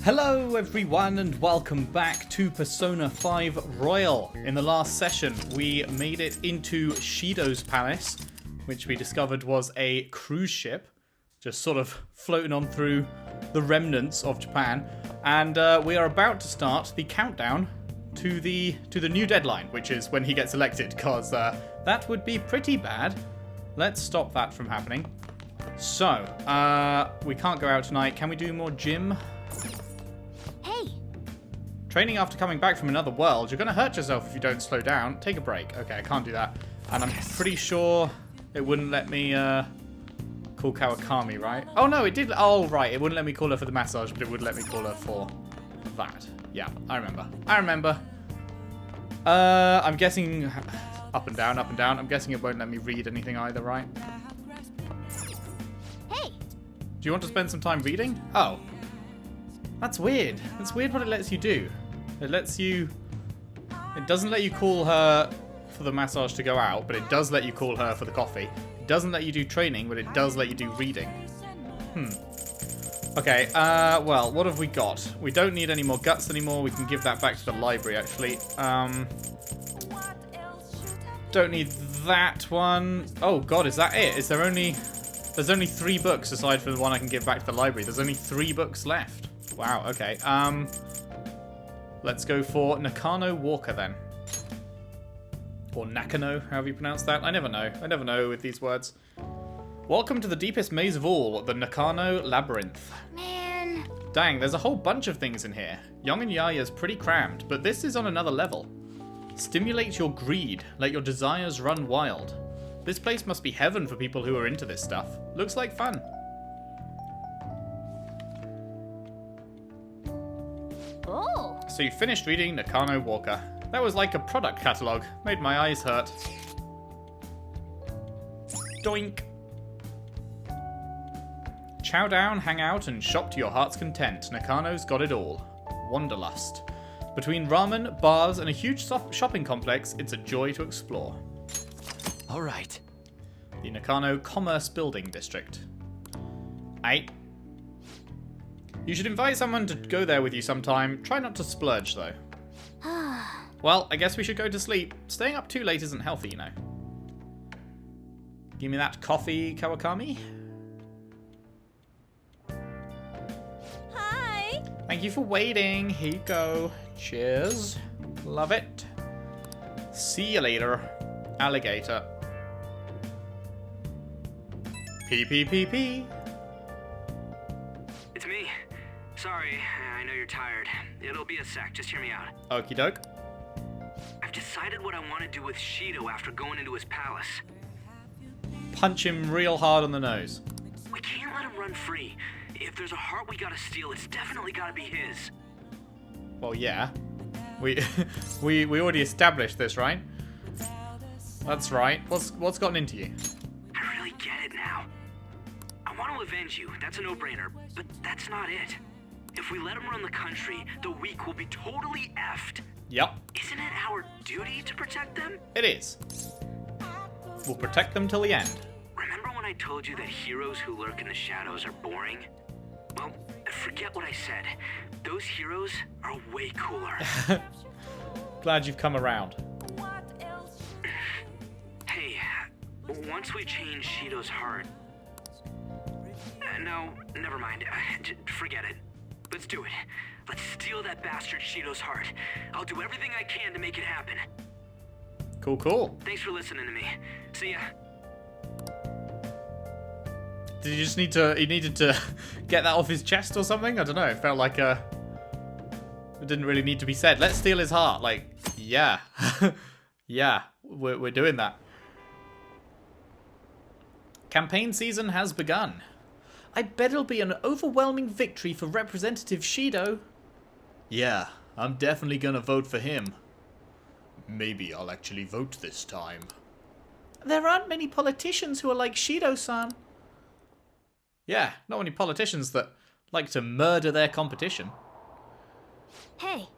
Hello everyone and welcome back to Persona 5 Royal. In the last session we made it into Shido's palace, which we discovered was a cruise ship, just sort of floating on through the remnants of Japan, and we are about to start the countdown to the new deadline, which is when he gets elected, because that would be pretty bad. Let's stop that from happening. So, we can't go out tonight. Can we do more gym? Training after coming back from another world. You're going to hurt yourself if you don't slow down. Take a break. Okay, I can't do that. And I'm pretty sure it wouldn't let me call Kawakami, right? Oh, no, it did. Oh, right. It wouldn't let me call her for the massage, but it would let me call her for that. Yeah, I remember. I'm guessing up and down, up and down. I'm guessing it won't let me read anything either, right? Hey! Do you want to spend some time reading? Oh. That's weird. That's weird what it lets you do. It doesn't let you call her for the massage to go out, but it does let you call her for the coffee. It doesn't let you do training, but it does let you do reading. Okay, well, what have we got? We don't need any more guts anymore. We can give that back to the library, actually. Don't need that one. Oh, God, is that it? There's only 3 books aside from the one I can give back to the library. There's only 3 books left. Wow, okay. Let's go for Nakano Walker then. Or Nakano, however you pronounce that. I never know with these words. Welcome to the deepest maze of all, the Nakano Labyrinth. Man. Dang, there's a whole bunch of things in here. Young and Yaya's pretty crammed, but this is on another level. Stimulate your greed, let your desires run wild. This place must be heaven for people who are into this stuff. Looks like fun. Oh. So you finished reading Nakano Walker. That was like a product catalogue. Made my eyes hurt. Doink. Chow down, hang out, and shop to your heart's content. Nakano's got it all. Wanderlust. Between ramen, bars, and a huge shopping complex, it's a joy to explore. Alright. The Nakano Commerce Building District. You should invite someone to go there with you sometime. Try not to splurge, though. Well, I guess we should go to sleep. Staying up too late isn't healthy, you know. Give me that coffee, Kawakami. Hi. Thank you for waiting. Here you go. Cheers. Love it. See you later, alligator. P. It's me. Sorry, I know you're tired. It'll be a sec, just hear me out. Okie doke. I've decided what I want to do with Shido after going into his palace. Punch him real hard on the nose. We can't let him run free. If there's a heart we gotta steal, it's definitely gotta be his. Well, yeah. We already established this, right? That's right. What's gotten into you? I really get it now. I want to avenge you, that's a no-brainer, but that's not it. If we let him run the country, the weak will be totally effed. Yep. Isn't it our duty to protect them? It is. We'll protect them till the end. Remember when I told you that heroes who lurk in the shadows are boring? Well, forget what I said. Those heroes are way cooler. Glad you've come around. Hey, once we change Shido's heart... no, never mind. Forget it. Let's do it. Let's steal that bastard Shido's heart. I'll do everything I can to make it happen. Cool. Thanks for listening to me. See ya. Did he needed to get that off his chest or something? I don't know. It felt like it didn't really need to be said. Let's steal his heart. Like, yeah. Yeah, we're doing that. Campaign season has begun. I bet it'll be an overwhelming victory for Representative Shido. Yeah, I'm definitely gonna vote for him. Maybe I'll actually vote this time. There aren't many politicians who are like Shido-san. Yeah, not many politicians that like to murder their competition. Hey.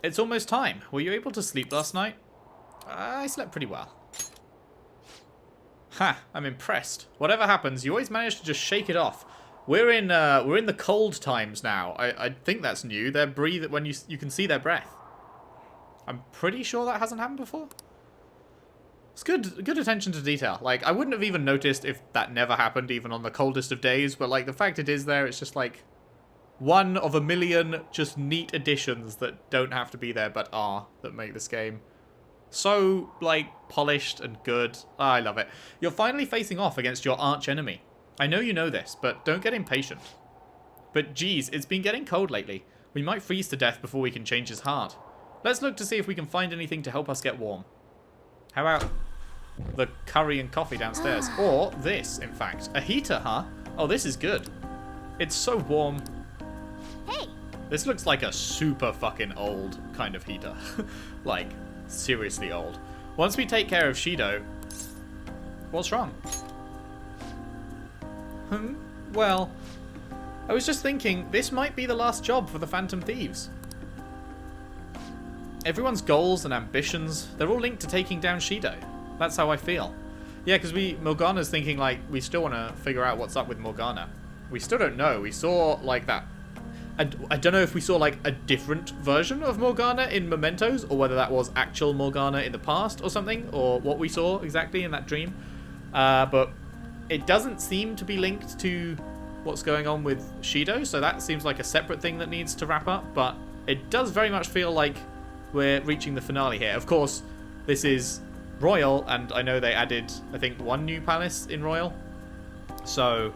It's almost time. Were you able to sleep last night? I slept pretty well. Ha, I'm impressed. Whatever happens, you always manage to just shake it off. We're in the cold times now. I think that's new. They're breathe when you can see their breath. I'm pretty sure that hasn't happened before. It's good attention to detail. Like, I wouldn't have even noticed if that never happened, even on the coldest of days, but like the fact it is there, it's just like one of a million just neat additions that don't have to be there but are, that make this game so, like, polished and good. I love it. You're finally facing off against your arch enemy. I know you know this, but don't get impatient. But geez, it's been getting cold lately. We might freeze to death before we can change his heart. Let's look to see if we can find anything to help us get warm. How about the curry and coffee downstairs? Or this, in fact. A heater, huh? Oh, this is good. It's so warm. Hey. This looks like a super fucking old kind of heater. Like, seriously old. Once we take care of Shido... What's wrong? Well, I was just thinking, this might be the last job for the Phantom Thieves. Everyone's goals and ambitions, they're all linked to taking down Shido. That's how I feel. Yeah, because Morgana's thinking, like, we still want to figure out what's up with Morgana. We still don't know. We saw, like, that... I don't know if we saw, like, a different version of Morgana in Mementos, or whether that was actual Morgana in the past or something, or what we saw exactly in that dream. But it doesn't seem to be linked to what's going on with Shido, so that seems like a separate thing that needs to wrap up, but it does very much feel like we're reaching the finale here. Of course, this is Royal, and I know they added, I think, one new palace in Royal, so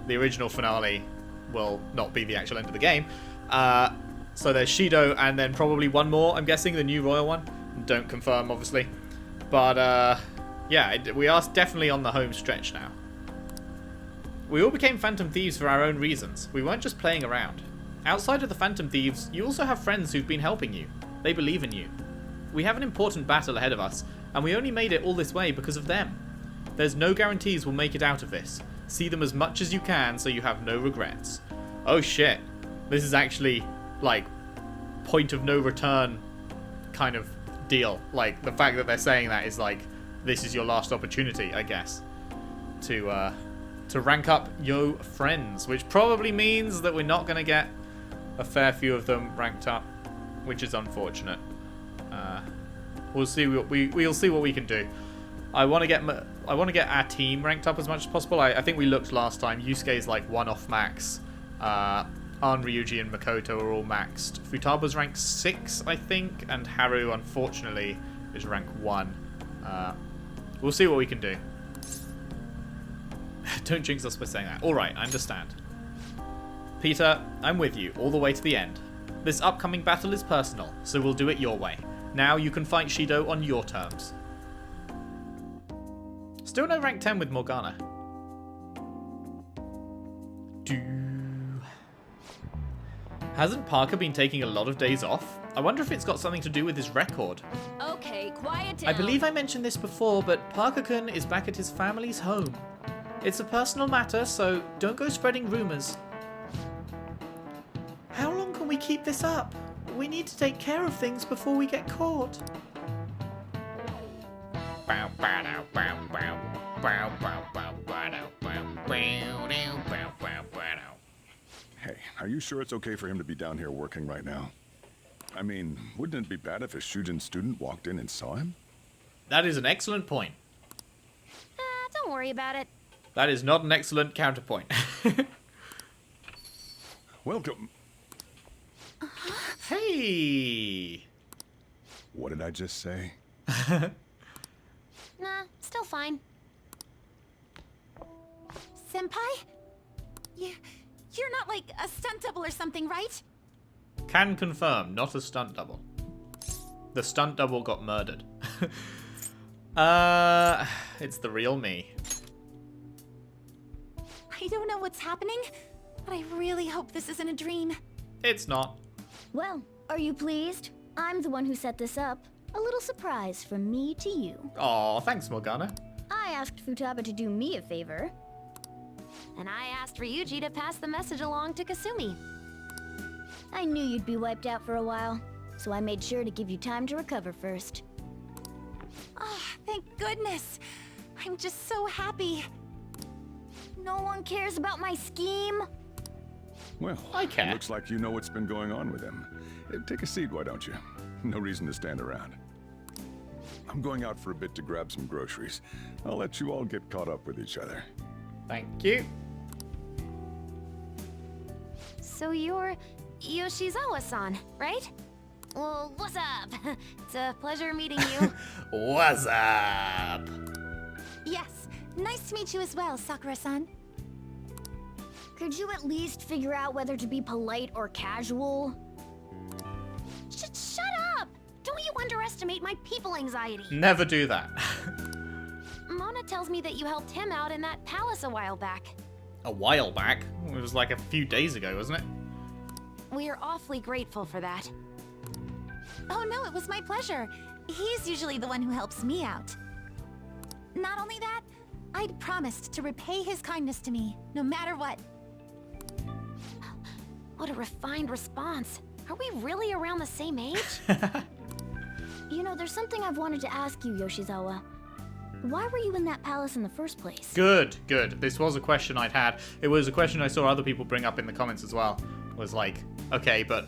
the original finale will not be the actual end of the game. So there's Shido, and then probably one more, I'm guessing, the new Royal one. Don't confirm, obviously. But, yeah, we are definitely on the home stretch now. We all became Phantom Thieves for our own reasons. We weren't just playing around. Outside of the Phantom Thieves, you also have friends who've been helping you. They believe in you. We have an important battle ahead of us, and we only made it all this way because of them. There's no guarantees we'll make it out of this. See them as much as you can so you have no regrets. Oh shit. This is actually, like, point of no return kind of deal. Like, the fact that they're saying that is like, this is your last opportunity, I guess, to rank up your friends, which probably means that we're not going to get a fair few of them ranked up, which is unfortunate. We'll see. We'll see what we can do. I want to get our team ranked up as much as possible. I think we looked last time. Yusuke's like 1 off max. Arn, Ryuji, and Makoto are all maxed. Futaba's rank 6, I think, and Haru, unfortunately, is rank 1. We'll see what we can do. Don't jinx us by saying that. Alright, I understand. Peter, I'm with you all the way to the end. This upcoming battle is personal, so we'll do it your way. Now you can fight Shido on your terms. Still no rank 10 with Morgana. Hasn't Parker been taking a lot of days off? I wonder if it's got something to do with his record. Okay, quiet down. I believe I mentioned this before, but Parker-kun is back at his family's home. It's a personal matter, so don't go spreading rumors. How long can we keep this up? We need to take care of things before we get caught. Hey, are you sure it's okay for him to be down here working right now? I mean, wouldn't it be bad if a Shujin student walked in and saw him? That is an excellent point. Don't worry about it. That is not an excellent counterpoint. Welcome. Hey! What did I just say? Nah, still fine. Senpai? You're not like a stunt double or something, right? Can confirm, not a stunt double. The stunt double got murdered. It's the real me. I don't know what's happening, but I really hope this isn't a dream. It's not. Well, are you pleased? I'm the one who set this up. A little surprise from me to you. Aw, thanks, Morgana. I asked Futaba to do me a favor. And I asked Ryuji to pass the message along to Kasumi. I knew you'd be wiped out for a while, so I made sure to give you time to recover first. Oh, thank goodness. I'm just so happy. No one cares about my scheme? Well, I care. looks like you know what's been going on with him. Take a seat, why don't you? No reason to stand around. I'm going out for a bit to grab some groceries. I'll let you all get caught up with each other. Thank you. So you're Yoshizawa-san, right? Well, what's up? It's a pleasure meeting you. What's up? Yes, nice to meet you as well, Sakura-san. Could you at least figure out whether to be polite or casual? Shut up! Don't you underestimate my people anxiety. Never do that. Mona tells me that you helped him out in that palace a while back. A while back. It was like a few days ago, wasn't it? We are awfully grateful for that. Oh no, it was my pleasure. He's usually the one who helps me out. Not only that, I'd promised to repay his kindness to me, no matter what. What a refined response. Are we really around the same age? You know, there's something I've wanted to ask you, Yoshizawa. Why were you in that palace in the first place? Good, good. This was a question I'd had. It was a question I saw other people bring up in the comments as well. It was like, okay, but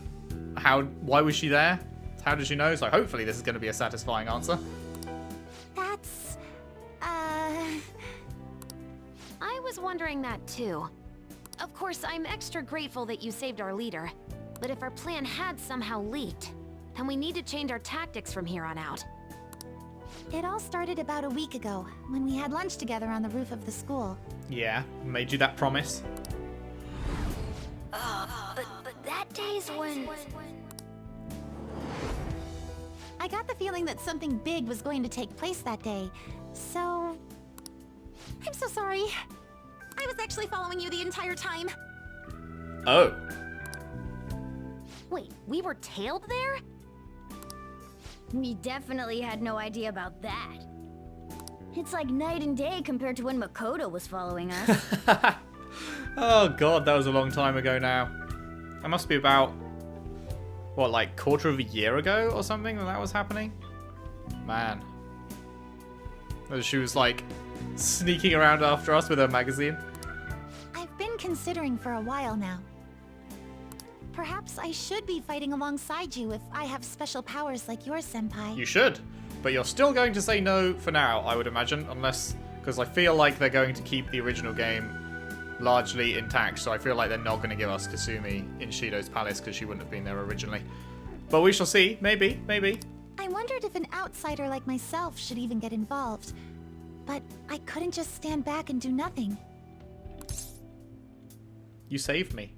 why was she there? How did she know? So hopefully this is going to be a satisfying answer. That's... I was wondering that too. Of course, I'm extra grateful that you saved our leader. But if our plan had somehow leaked, then we need to change our tactics from here on out. It all started about a week ago, when we had lunch together on the roof of the school. Yeah, made you that promise. But that day's when... I got the feeling that something big was going to take place that day, so... I'm so sorry. I was actually following you the entire time. Oh. Wait, we were tailed there? We definitely had no idea about that. It's like night and day compared to when Makoto was following us. Oh god, that was a long time ago now. That must be about, what, like quarter of a year ago or something when that was happening? Man. She was like sneaking around after us with her magazine. I've been considering for a while now. Perhaps I should be fighting alongside you if I have special powers like yours, Senpai. You should, but you're still going to say no for now, I would imagine, unless, because I feel like they're going to keep the original game largely intact, so I feel like they're not going to give us Kasumi in Shido's palace because she wouldn't have been there originally. But we shall see. Maybe, maybe. I wondered if an outsider like myself should even get involved. But I couldn't just stand back and do nothing. You saved me.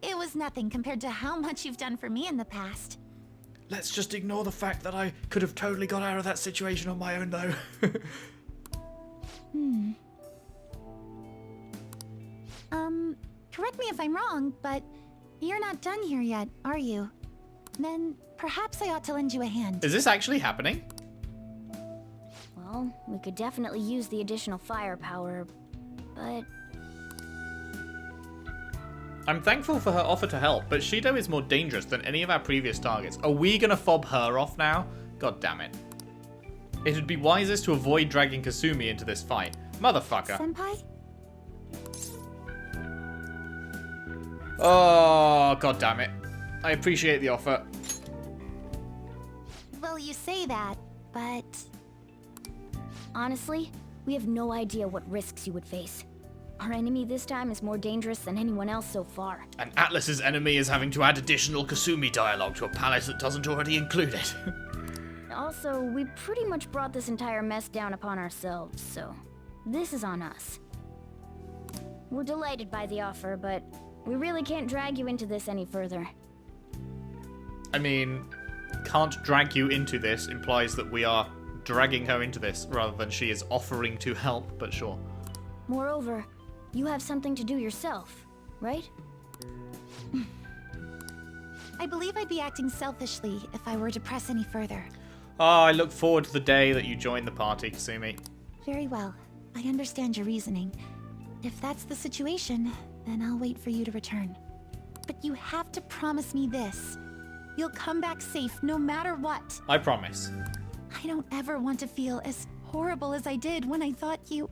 It was nothing compared to how much you've done for me in the past. Let's just ignore the fact that I could have totally got out of that situation on my own, though. Correct me if I'm wrong, but you're not done here yet, are you? Then perhaps I ought to lend you a hand. Is this actually happening? Well, we could definitely use the additional firepower, but... I'm thankful for her offer to help, but Shido is more dangerous than any of our previous targets. Are we gonna fob her off now? God damn it. It would be wisest to avoid dragging Kasumi into this fight. Motherfucker. Senpai? Oh, god damn it. I appreciate the offer. Well, you say that, but... Honestly, we have no idea what risks you would face. Our enemy this time is more dangerous than anyone else so far. And Atlus's enemy is having to add additional Kasumi dialogue to a palace that doesn't already include it. Also, we pretty much brought this entire mess down upon ourselves, so this is on us. We're delighted by the offer, but we really can't drag you into this any further. I mean, can't drag you into this implies that we are dragging her into this rather than she is offering to help, but sure. Moreover, you have something to do yourself, right? I believe I'd be acting selfishly if I were to press any further. Oh, I look forward to the day that you join the party, Kasumi. Very well. I understand your reasoning. If that's the situation, then I'll wait for you to return. But you have to promise me this. You'll come back safe no matter what. I promise. I don't ever want to feel as horrible as I did when I thought you...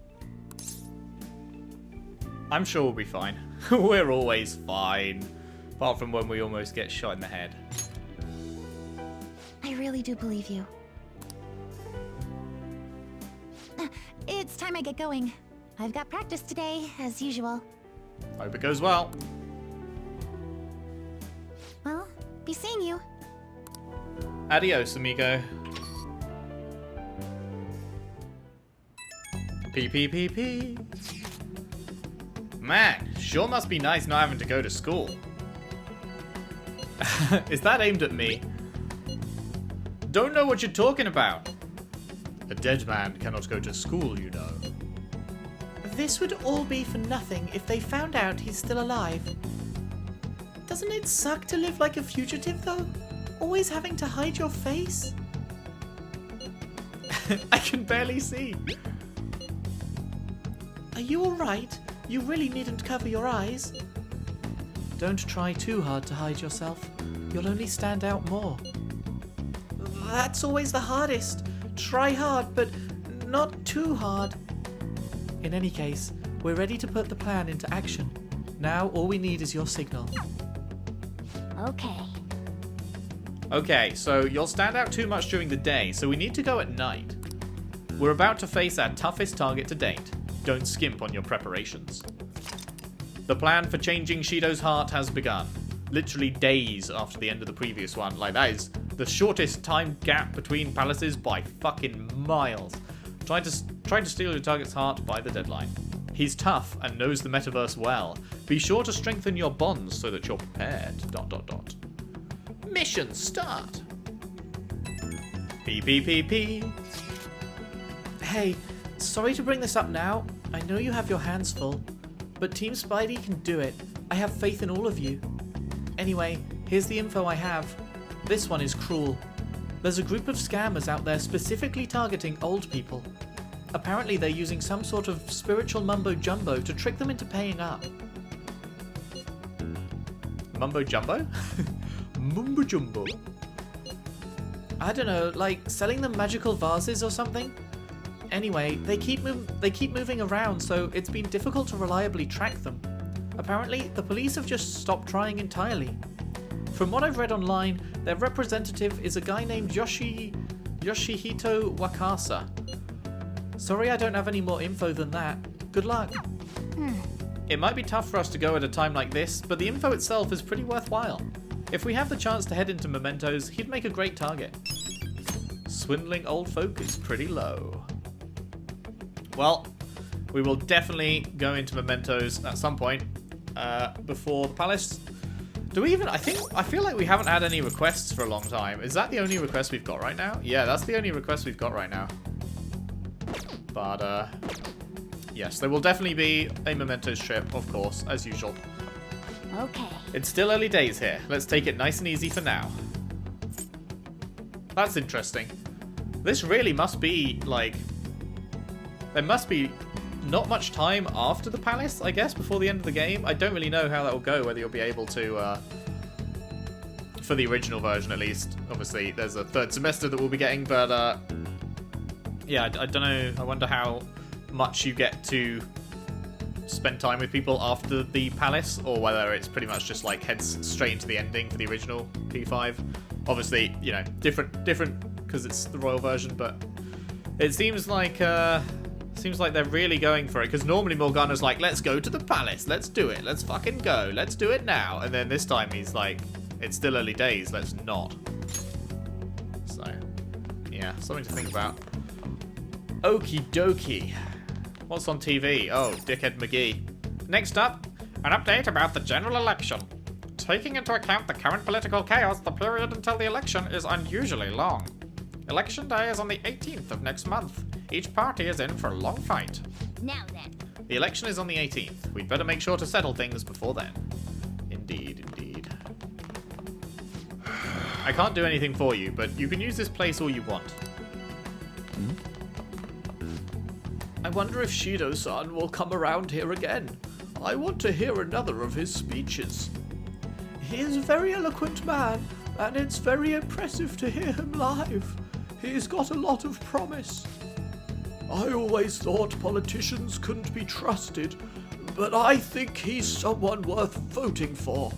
I'm sure we'll be fine. We're always fine. Apart from when we almost get shot in the head. I really do believe you. It's time I get going. I've got practice today, as usual. Hope it goes well. Well, be seeing you. Adios, amigo. P. Man, sure must be nice not having to go to school. Is that aimed at me? Don't know what you're talking about. A dead man cannot go to school, you know. This would all be for nothing if they found out he's still alive. Doesn't it suck to live like a fugitive, though? Always having to hide your face? I can barely see. Are you alright? You really needn't cover your eyes. Don't try too hard to hide yourself. You'll only stand out more. That's always the hardest. Try hard, but not too hard. In any case, we're ready to put the plan into action. Now all we need is your signal. Okay. Okay, so you'll stand out too much during the day, so we need to go at night. We're about to face our toughest target to date. Don't skimp on your preparations. The plan for changing Shido's heart has begun. Literally days after the end of the previous one. Like, that is the shortest time gap between palaces by fucking miles. Trying to steal your target's heart by the deadline. He's tough and knows the metaverse well. Be sure to strengthen your bonds so that you're prepared. ... Mission start. P. Hey, sorry to bring this up now. I know you have your hands full. But Team Spidey can do it. I have faith in all of you. Anyway, here's the info I have. This one is cruel. There's a group of scammers out there specifically targeting old people. Apparently they're using some sort of spiritual mumbo-jumbo to trick them into paying up. Mumbo-jumbo? Mumbo-jumbo? I don't know, like selling them magical vases or something? Anyway, they keep moving around, so it's been difficult to reliably track them. Apparently, the police have just stopped trying entirely. From what I've read online, their representative is a guy named Yoshihito Wakasa. Sorry I don't have any more info than that. Good luck. It might be tough for us to go at a time like this, but the info itself is pretty worthwhile. If we have the chance to head into Mementos, he'd make a great target. Swindling old folk is pretty low. Well, we will definitely go into Mementos at some point before the palace. Do we even... I feel like we haven't had any requests for a long time. Is that the only request we've got right now? Yeah, that's the only request we've got right now. But, yes, there will definitely be a Mementos trip, of course, as usual. Okay. It's still early days here. Let's take it nice and easy for now. That's interesting. This really must be, like... There must be not much time after the palace, I guess, before the end of the game. I don't really know how that will go, whether you'll be able to... for the original version, at least. Obviously, there's a third semester that we'll be getting, but... yeah, I don't know. I wonder how much you get to spend time with people after the palace, or whether it's pretty much just like heads straight into the ending for the original P5. Obviously, you know, different because it's the royal version, but it seems like they're really going for it, because normally Morgana's like, let's go to the palace, let's do it, let's fucking go, let's do it now, and then this time he's like, it's still early days, let's not. So, yeah, something to think about. Okie dokie. What's on TV? Oh, Dickhead McGee. Next up, an update about the general election. Taking into account the current political chaos, the period until the election is unusually long. Election day is on the 18th of next month. Each party is in for a long fight. Now then. The election is on the 18th. We'd better make sure to settle things before then. Indeed, indeed. I can't do anything for you, but you can use this place all you want. I wonder if Shido-san will come around here again. I want to hear another of his speeches. He is a very eloquent man, and it's very impressive to hear him live. He's got a lot of promise. I always thought politicians couldn't be trusted, but I think he's someone worth voting for.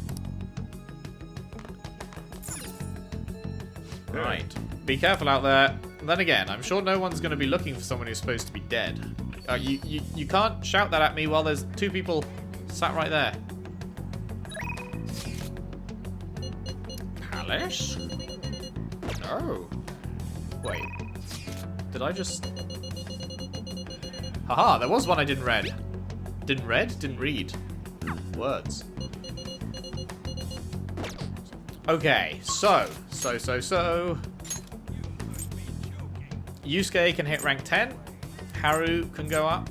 Right. Be careful out there. Then again, I'm sure no one's going to be looking for someone who's supposed to be dead. You can't shout that at me while there's two people sat right there. Palace? No. Wait. Did I just... Haha, there was one I didn't read. Didn't read? Didn't read. Words. Okay, so. Yusuke can hit rank 10. Haru can go up.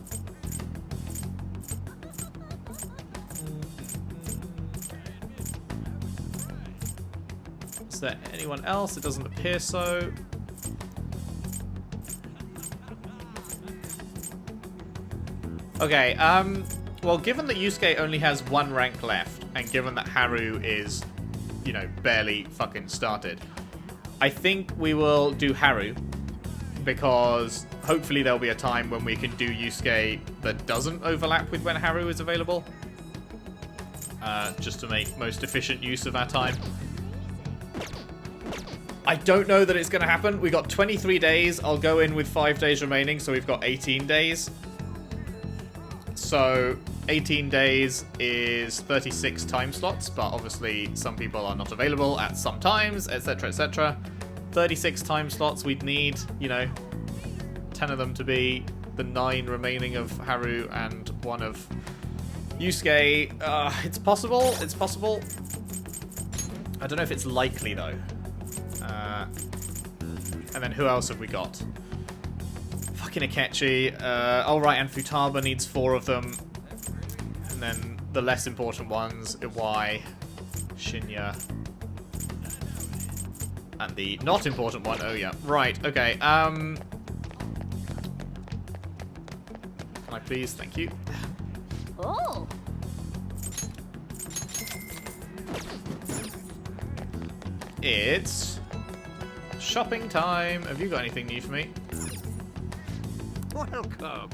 Is there anyone else? It doesn't appear so. Okay, well, given that Yusuke only has one rank left, and given that Haru is, you know, barely fucking started, I think we will do Haru, because hopefully there'll be a time when we can do Yusuke that doesn't overlap with when Haru is available. Just to make most efficient use of our time. I don't know that it's going to happen. We got 23 days. I'll go in with 5 days remaining, so we've got 18 days. So 18 days is 36 time slots, but obviously some people are not available at some times, etc, etc. 36 time slots we'd need, you know, 10 of them to be the 9 remaining of Haru and 1 of Yusuke. It's possible, it's possible. I don't know if it's likely though. And then who else have we got? Fucking Akechi. Oh right, and Futaba needs 4 of them. And then the less important ones, Iwai, Shinya, and the not important one, oh yeah. Right, okay, can I please? Thank you. Oh! It's shopping time. Have you got anything new for me? Welcome. No.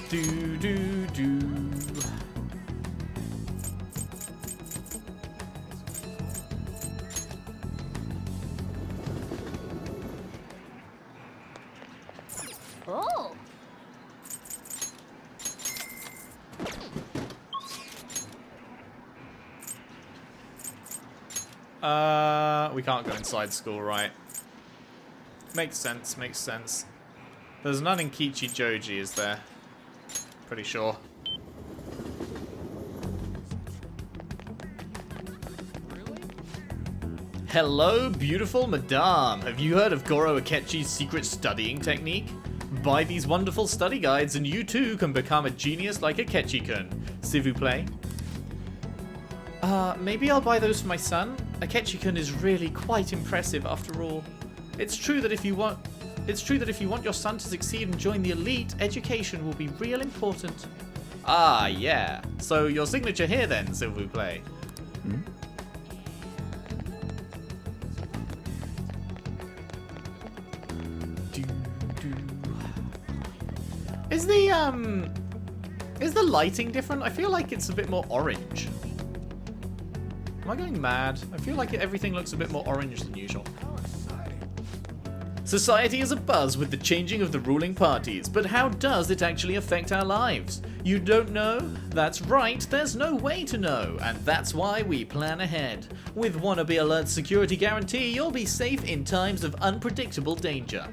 Do. Oh! We can't go inside school, right? Makes sense, makes sense. There's none in Kichi Joji, is there? Pretty sure. Hello, beautiful madame. Have you heard of Goro Akechi's secret studying technique? Buy these wonderful study guides and you too can become a genius like Akechi-kun. S'il vous plaît. Maybe I'll buy those for my son. Akechi-kun is really quite impressive after all. It's true that if you want your son to succeed and join the elite, education will be real important. Ah, yeah. So your signature here then, s'il vous plaît. Is the lighting different? I feel like it's a bit more orange. Am I going mad? I feel like everything looks a bit more orange than usual. Society is abuzz with the changing of the ruling parties, but how does it actually affect our lives? You don't know? That's right, there's no way to know, and that's why we plan ahead. With Wannabe Alert's security guarantee, you'll be safe in times of unpredictable danger.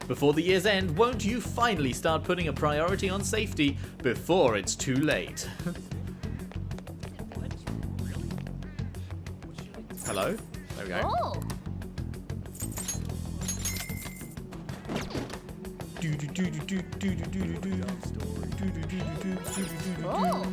Before the year's end, won't you finally start putting a priority on safety before it's too late? Hello? There we go. Oh! Oh!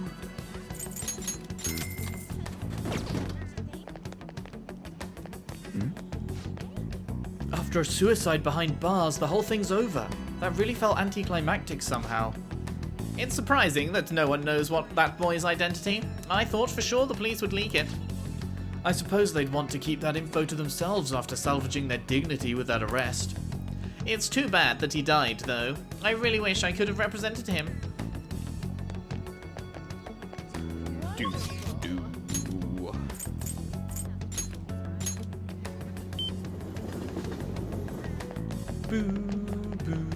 After a suicide behind bars, the whole thing's over. That really felt anticlimactic somehow. It's surprising that no one knows what that boy's identity. I thought for sure the police would leak it. I suppose they'd want to keep that info to themselves after salvaging their dignity with that arrest. It's too bad that he died, though. I really wish I could have represented him. Do. Boo, boo,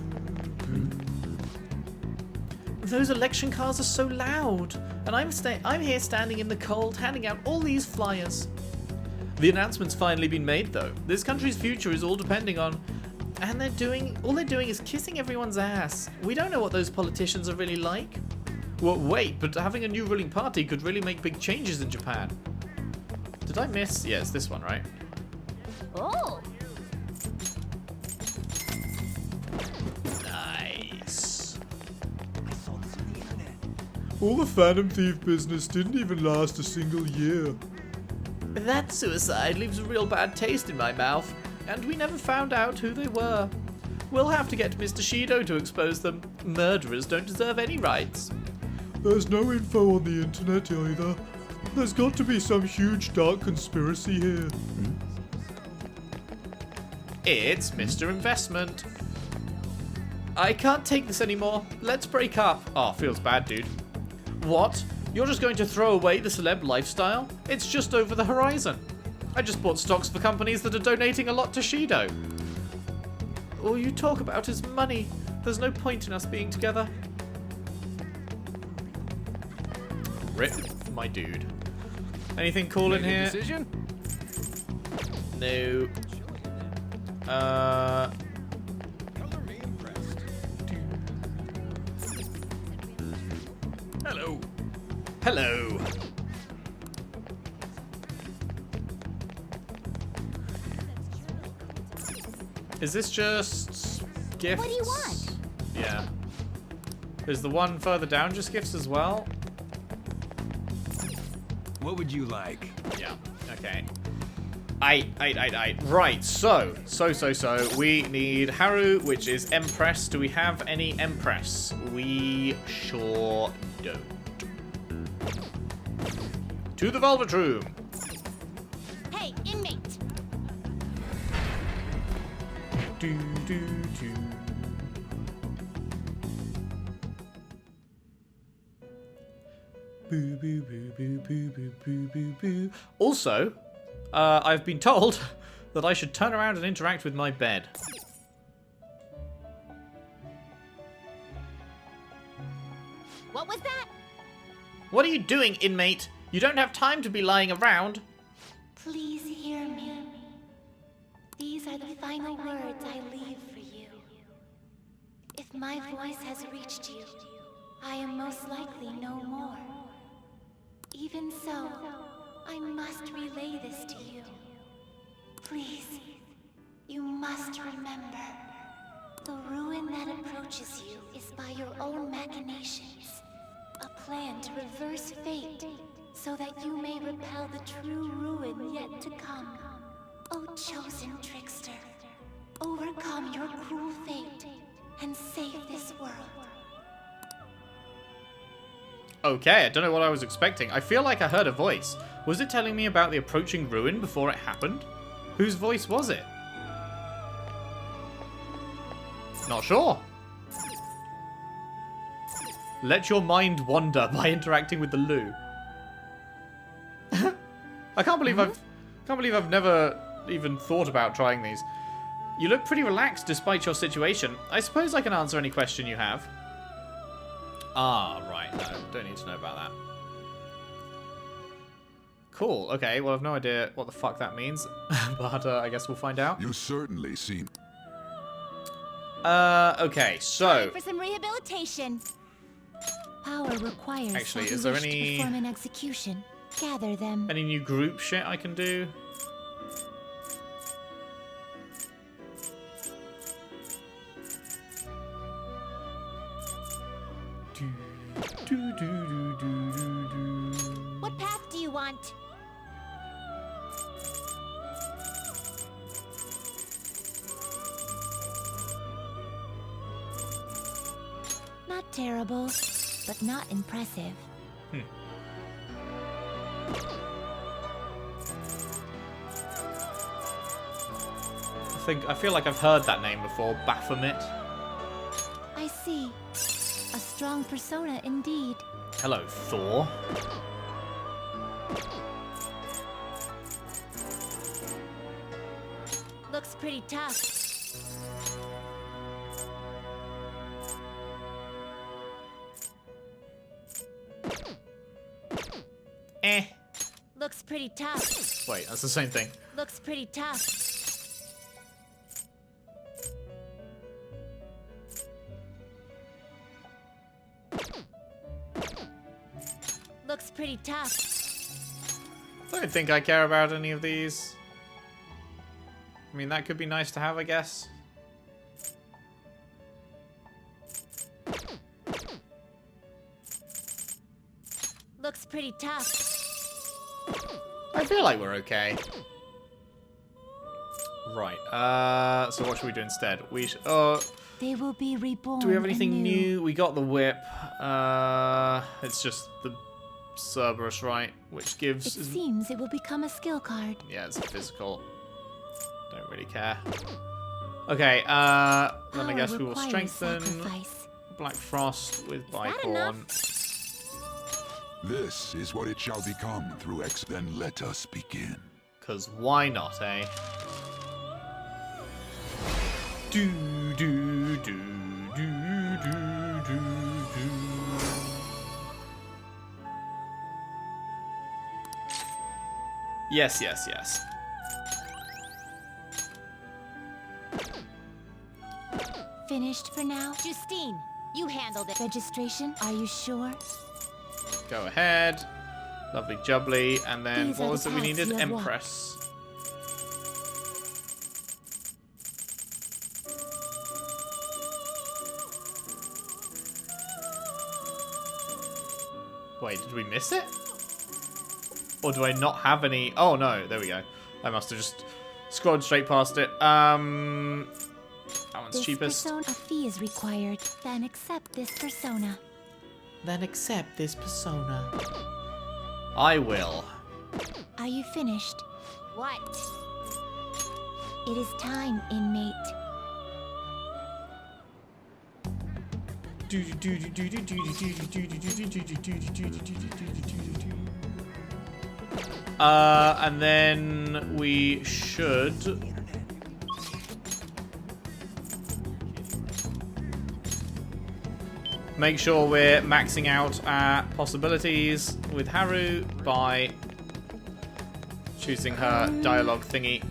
boo. Those election cars are so loud, and I'm here standing in the cold, handing out all these flyers. The announcement's finally been made, though. This country's future is all depending on... And all they're doing is kissing everyone's ass. We don't know what those politicians are really like. Well, wait, but having a new ruling party could really make big changes in Japan. Did I miss? Yeah, it's this one, right? Oh! Nice. All the Phantom Thief business didn't even last a single year. That suicide leaves a real bad taste in my mouth, and we never found out who they were. We'll have to get Mr. Shido to expose them. Murderers don't deserve any rights. There's no info on the internet either. There's got to be some huge dark conspiracy here. It's Mr. Investment. I can't take this anymore. Let's break up. Oh, feels bad, dude. What? You're just going to throw away the celeb lifestyle? It's just over the horizon. I just bought stocks for companies that are donating a lot to Shido. All you talk about is money. There's no point in us being together. Rip, my dude. Anything cool in here? Decision? No. Hello. Hello. Is this just gifts? What do you want? Yeah. Is the one further down just gifts as well? What would you like? Yeah. Okay. Right, so. We need Haru, which is Empress. Do we have any Empress? We sure don't. To the Velvet Room. Hey, inmate! Do. Boo, boo, boo, boo, boo, boo, boo, boo, boo. Also, I've been told that I should turn around and interact with my bed. What was that? What are you doing, inmate? You don't have time to be lying around. Please hear me. These are the final words I leave for you. If my voice has reached you, I am most likely no more. Even so, I must relay this to you. Please, you must remember, the ruin that approaches you is by your own machinations. A plan to reverse fate, so that you may repel the true ruin yet to come. O chosen trickster, overcome your cruel fate, and save this world. Okay, I don't know what I was expecting. I feel like I heard a voice. Was it telling me about the approaching ruin before it happened? Whose voice was it? Not sure. Let your mind wander by interacting with the loo. I can't believe I've never even thought about trying these. You look pretty relaxed despite your situation. I suppose I can answer any question you have. Ah, right. No, don't need to know about that. Cool. Okay, well, I've no idea what the fuck that means. But I guess we'll find out. You certainly seem... Okay, so... For some rehabilitation. Power requires Actually, that is you there wish to any... perform an execution. Gather them. Any new group shit I can do? What path do you want? Not terrible, but not impressive. I feel like I've heard that name before. Baphomet. I see. A strong persona indeed. Hello, Thor. Looks pretty tough. Eh. Looks pretty tough. Wait, that's the same thing. Looks pretty tough. Looks pretty tough. I don't think I care about any of these. I mean, that could be nice to have, I guess. Looks pretty tough. I feel like we're okay. Right, so what should we do instead? We should, They will be reborn. do we have anything anew. new? We got the whip. It's just the Cerberus, right? Which It gives... seems it will become a skill card. Yeah, it's physical. Don't really care. Okay, then I guess we will Power strengthen requires sacrifice. Black Frost with that Bicorn. This is what it shall become through X. Then let us begin. Cause why not, eh? Do do do do do do do. Yes, yes, yes. Finished for now? Justine, you handled it. Registration? Are you sure? Go ahead. Lovely jubbly. And then These what are was the it we paths needed? you have walked. Empress. Wait, did we miss it? Or do I not have any? Oh no, there we go. I must have just scrolled straight past it. That one's This cheapest. persona, a fee is required. Then accept this persona. Then accept this persona. I will. Are you finished? What? It is time, inmate. And then we should make sure we're maxing out our possibilities with Haru by choosing her dialogue thingy.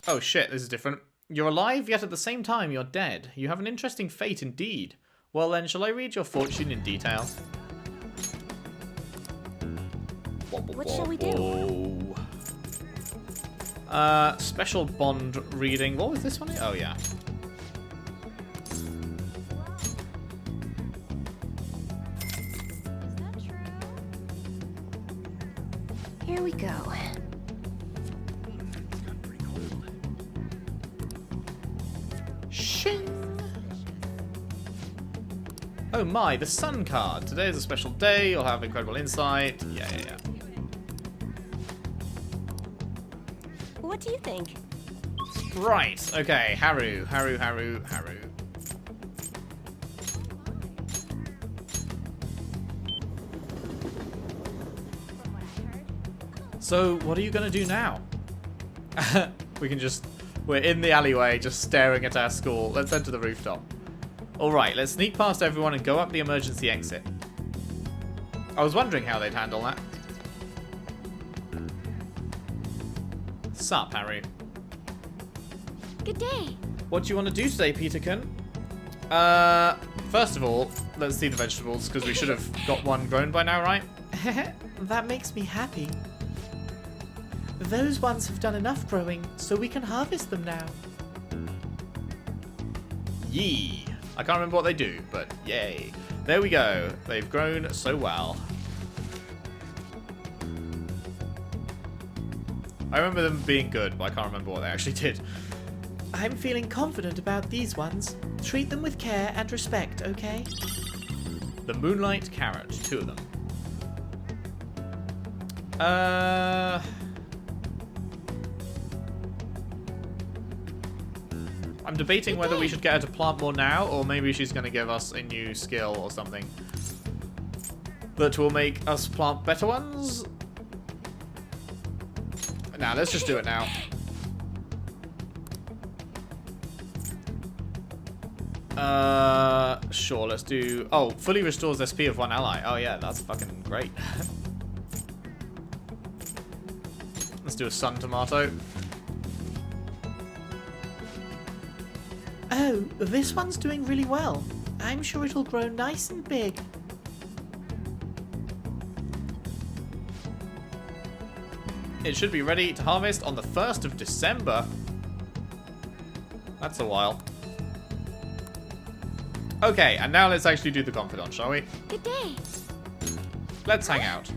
Oh shit, this is different. You're alive, yet at the same time you're dead. You have an interesting fate indeed. Well then, shall I read your fortune in detail? What shall we do? Special bond reading. What was this one? Oh yeah. Here we go. Shing. Oh my, the sun card. Today is a special day. You'll have incredible insight. Yeah. What do you think? Right. Okay. Haru. So, what are you gonna do now? We're in the alleyway, just staring at our school. Let's head to the rooftop. Alright, let's sneak past everyone and go up the emergency exit. I was wondering how they'd handle that. Sup, Harry? Good day. What do you want to do today, Peterkin? First of all, let's see the vegetables, because we should have got one grown by now, right? That makes me happy. Those ones have done enough growing, so we can harvest them now. Yee. I can't remember what they do, but yay. There we go. They've grown so well. I remember them being good, but I can't remember what they actually did. I'm feeling confident about these ones. Treat them with care and respect, okay? The Moonlight Carrot, 2 of them. I'm debating whether we should get her to plant more now, or maybe she's going to give us a new skill or something that will make us plant better ones. Nah, let's just do it now. Sure, let's do... Oh, fully restores SP of one ally. Oh yeah, that's fucking great. Let's do a sun tomato. Oh, this one's doing really well. I'm sure it'll grow nice and big. It should be ready to harvest on the 1st of December. That's a while. Okay, and now let's actually do the confidant, shall we? Good day. Let's hang out.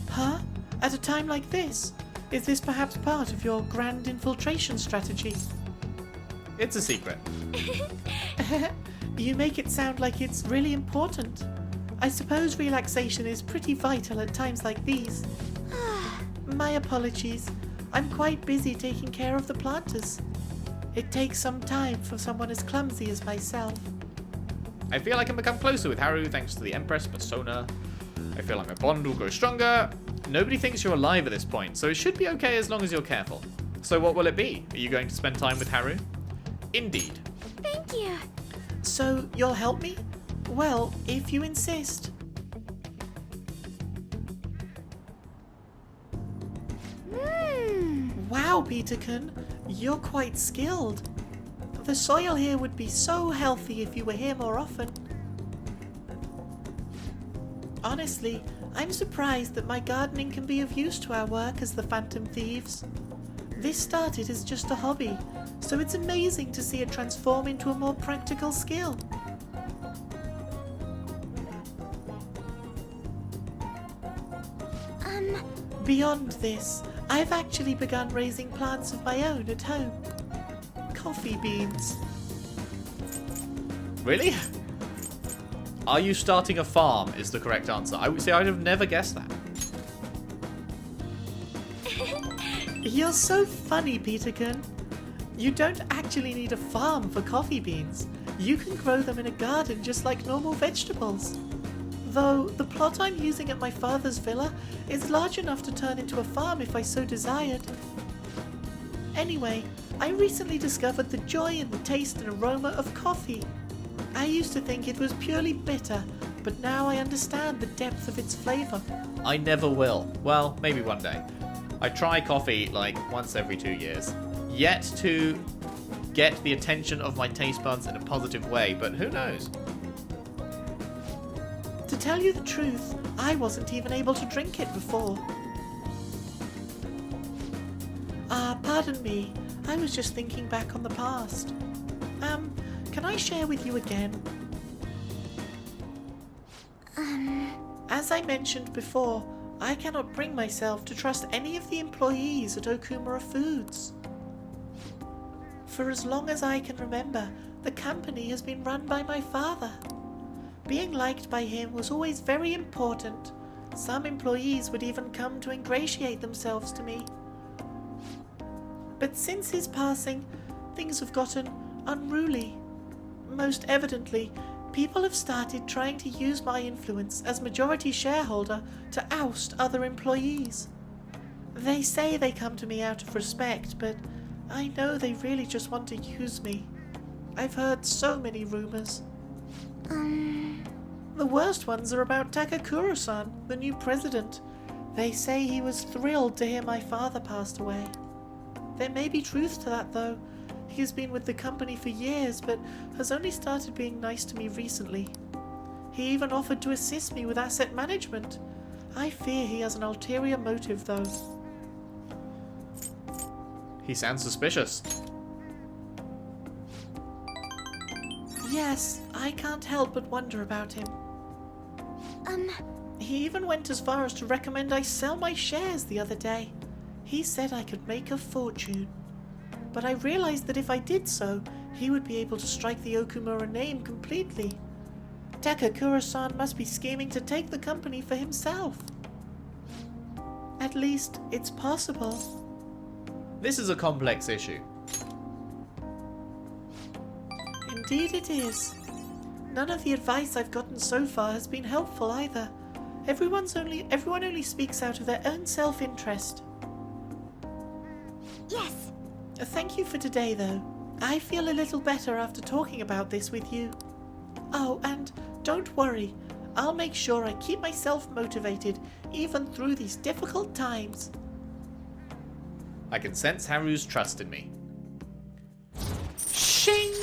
Huh? At a time like this? Is this perhaps part of your grand infiltration strategy? It's a secret. You make it sound like it's really important. I suppose relaxation is pretty vital at times like these. My apologies. I'm quite busy taking care of the planters. It takes some time for someone as clumsy as myself. I feel I can become closer with Haru thanks to the Empress persona. I feel like my bond will grow stronger. Nobody thinks you're alive at this point, so it should be okay as long as you're careful. So what will it be? Are you going to spend time with Haru? Indeed. Thank you. So, you'll help me? Well, if you insist. Wow, Peterkin, you're quite skilled. The soil here would be so healthy if you were here more often. Honestly, I'm surprised that my gardening can be of use to our work as the Phantom Thieves. This started as just a hobby, so it's amazing to see it transform into a more practical skill. Beyond this, I've actually begun raising plants of my own at home. Coffee beans. Really? Are you starting a farm is the correct answer. I would say I'd have never guessed that. You're so funny, Peterkin. You don't actually need a farm for coffee beans. You can grow them in a garden just like normal vegetables. Though the plot I'm using at my father's villa is large enough to turn into a farm if I so desired. Anyway, I recently discovered the joy in the taste and aroma of coffee. I used to think it was purely bitter, but now I understand the depth of its flavour. I never will. Well, maybe one day. I try coffee like once every 2 years. Yet to get the attention of my taste buds in a positive way, but who knows? To tell you the truth, I wasn't even able to drink it before. Pardon me. I was just thinking back on the past. Can I share with you again? As I mentioned before, I cannot bring myself to trust any of the employees at Okumura Foods. For as long as I can remember, the company has been run by my father. Being liked by him was always very important. Some employees would even come to ingratiate themselves to me. But since his passing, things have gotten unruly. Most evidently, people have started trying to use my influence as majority shareholder to oust other employees. They say they come to me out of respect, but I know they really just want to use me. I've heard so many rumors. The worst ones are about Takakura-san, the new president. They say he was thrilled to hear my father passed away. There may be truth to that, though. He has been with the company for years, but has only started being nice to me recently. He even offered to assist me with asset management. I fear he has an ulterior motive, though. He sounds suspicious. Yes, I can't help but wonder about him. He even went as far as to recommend I sell my shares the other day. He said I could make a fortune. But I realized that if I did so, he would be able to strike the Okumura name completely. Takakura-san must be scheming to take the company for himself. At least, it's possible. This is a complex issue. Indeed it is. None of the advice I've gotten so far has been helpful either. Everyone only speaks out of their own self-interest. Yes. Thank you for today, though. I feel a little better after talking about this with you. Oh, and don't worry. I'll make sure I keep myself motivated, even through these difficult times. I can sense Haru's trust in me. Shing!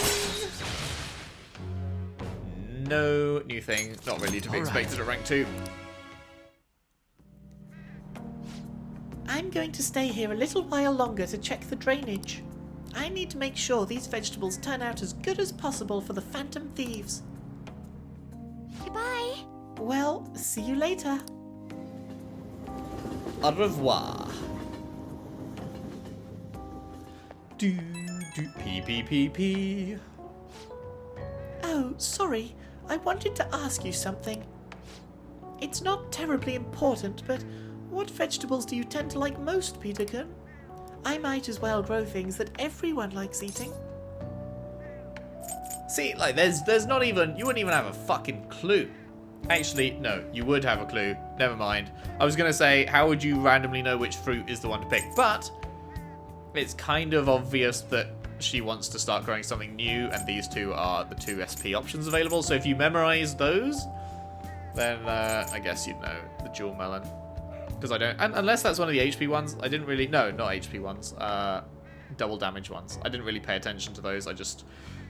No new thing. Not really to be expected at rank 2. I'm going to stay here a little while longer to check the drainage. I need to make sure these vegetables turn out as good as possible for the Phantom Thieves. Goodbye. Well, see you later. Au revoir. P. Oh, sorry. I wanted to ask you something. It's not terribly important, but what vegetables do you tend to like most, Peterkin? I might as well grow things that everyone likes eating. See, like, there's not even... You wouldn't even have a fucking clue. Actually, no, you would have a clue. Never mind. I was going to say, how would you randomly know which fruit is the one to pick? But it's kind of obvious that she wants to start growing something new, and these two are the two SP options available. So if you memorize those, then I guess you'd know the jewel melon. Because I don't... unless that's one of the HP ones. I didn't really... No, not HP ones. Double damage ones. I didn't really pay attention to those. I just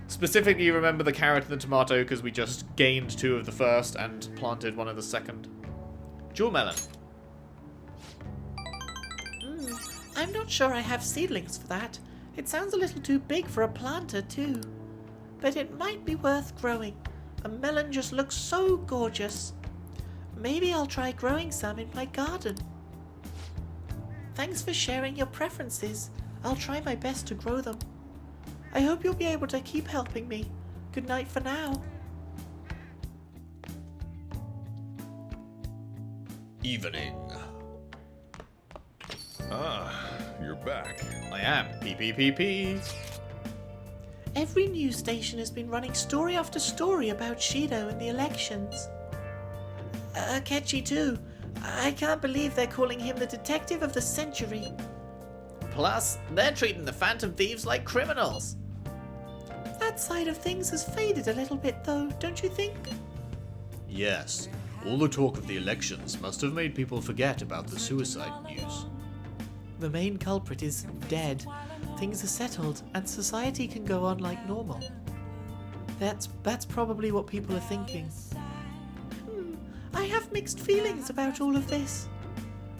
specifically remember the carrot and the tomato because we just gained 2 of the first and planted 1 of the second. Jewel melon. I'm not sure I have seedlings for that. It sounds a little too big for a planter, too. But it might be worth growing. A melon just looks so gorgeous. Maybe I'll try growing some in my garden. Thanks for sharing your preferences. I'll try my best to grow them. I hope you'll be able to keep helping me. Good night for now. Evening. Ah, you're back. I am. P. Every news station has been running story after story about Shido and the elections. Akechi too. I can't believe they're calling him the detective of the century. Plus, they're treating the Phantom Thieves like criminals. That side of things has faded a little bit though, don't you think? Yes. All the talk of the elections must have made people forget about the suicide news. The main culprit is dead. Things are settled and society can go on like normal. That's probably what people are thinking. I have mixed feelings about all of this.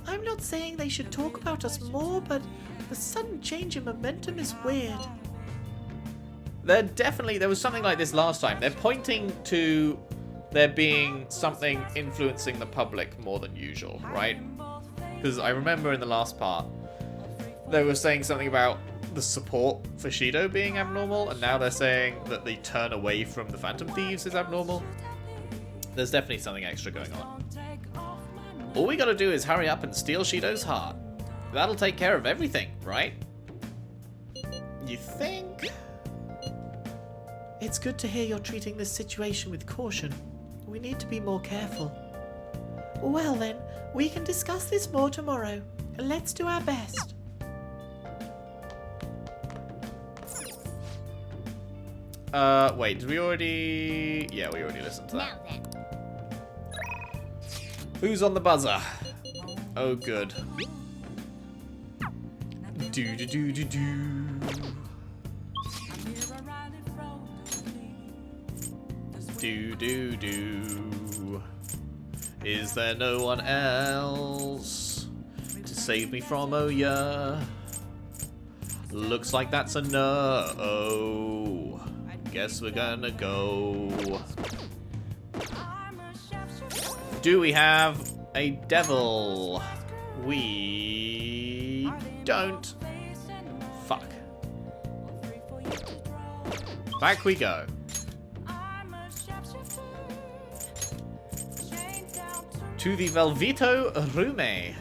I'm not saying they should talk about us more, but the sudden change in momentum is weird. There was something like this last time. They're pointing to there being something influencing the public more than usual, right? Because I remember in the last part, they were saying something about the support for Shido being abnormal, and now they're saying that the turn away from the Phantom Thieves is abnormal. There's definitely something extra going on. All we gotta do is hurry up and steal Shido's heart. That'll take care of everything, right? You think? It's good to hear you're treating this situation with caution. We need to be more careful. Well then, we can discuss this more tomorrow. Let's do our best. Wait, did we already... Yeah, we already listened to that. Now then. Who's on the buzzer? Oh, good. Do. Is there no one else to save me from Oya? Looks like that's a no. Guess we're gonna go. Do we have a devil? We don't. Fuck. Back we go. To the Velveto Rume.